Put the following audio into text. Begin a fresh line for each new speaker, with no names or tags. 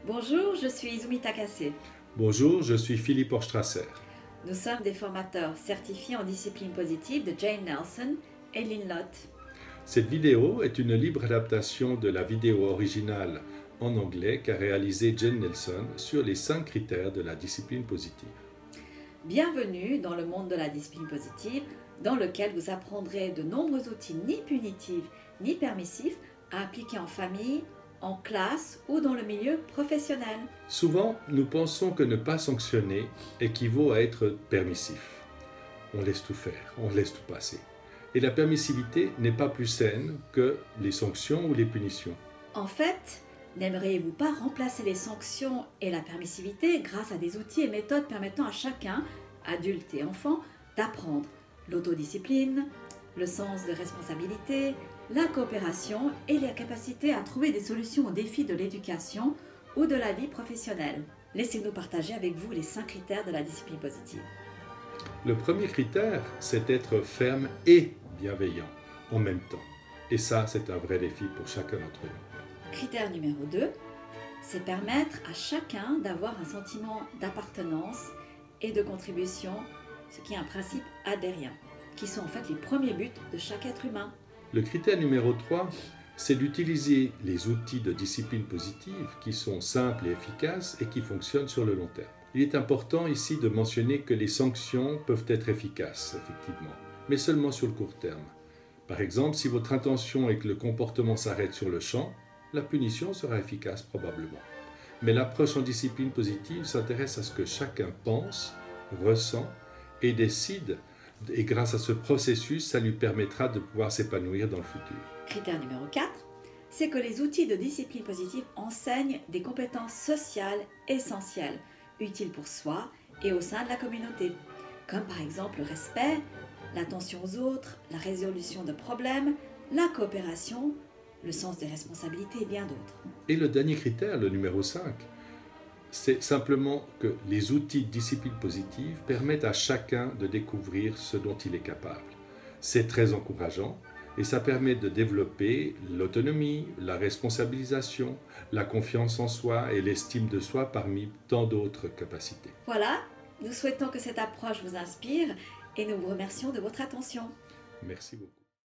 Bonjour, je suis Izumi Takase.
Bonjour, je suis Philippe Horstrasser.
Nous sommes des formateurs certifiés en discipline positive de Jane Nelson et Lynn Lott.
Cette vidéo est une libre adaptation de la vidéo originale en anglais qu'a réalisée Jane Nelson sur les 5 critères de la discipline positive.
Bienvenue dans le monde de la discipline positive, dans lequel vous apprendrez de nombreux outils ni punitifs ni permissifs à appliquer en famille, en classe ou dans le milieu professionnel.
Souvent, nous pensons que ne pas sanctionner équivaut à être permissif. On laisse tout faire, on laisse tout passer. Et la permissivité n'est pas plus saine que les sanctions ou les punitions.
En fait, n'aimeriez-vous pas remplacer les sanctions et la permissivité grâce à des outils et méthodes permettant à chacun, adulte et enfant, d'apprendre l'autodiscipline, le sens de responsabilité, la coopération et la capacité à trouver des solutions aux défis de l'éducation ou de la vie professionnelle. Laissez-nous partager avec vous les 5 critères de la discipline positive.
Le premier critère, c'est d'être ferme et bienveillant en même temps. Et ça, c'est un vrai défi pour chacun d'entre nous.
Critère numéro 2, c'est permettre à chacun d'avoir un sentiment d'appartenance et de contribution, ce qui est un principe adhérien, qui sont en fait les premiers buts de chaque être humain.
Le critère numéro 3, c'est d'utiliser les outils de discipline positive qui sont simples et efficaces et qui fonctionnent sur le long terme. Il est important ici de mentionner que les sanctions peuvent être efficaces, effectivement, mais seulement sur le court terme. Par exemple, si votre intention est que le comportement s'arrête sur le champ, la punition sera efficace probablement. Mais l'approche en discipline positive s'intéresse à ce que chacun pense, ressent et décide. Et grâce à ce processus, ça lui permettra de pouvoir s'épanouir dans le futur.
Critère numéro 4, c'est que les outils de discipline positive enseignent des compétences sociales essentielles, utiles pour soi et au sein de la communauté, comme par exemple le respect, l'attention aux autres, la résolution de problèmes, la coopération, le sens des responsabilités et bien d'autres.
Et le dernier critère, le numéro 5, c'est simplement que les outils de discipline positive permettent à chacun de découvrir ce dont il est capable. C'est très encourageant et ça permet de développer l'autonomie, la responsabilisation, la confiance en soi et l'estime de soi parmi tant d'autres capacités.
Voilà, nous souhaitons que cette approche vous inspire et nous vous remercions de votre attention.
Merci beaucoup.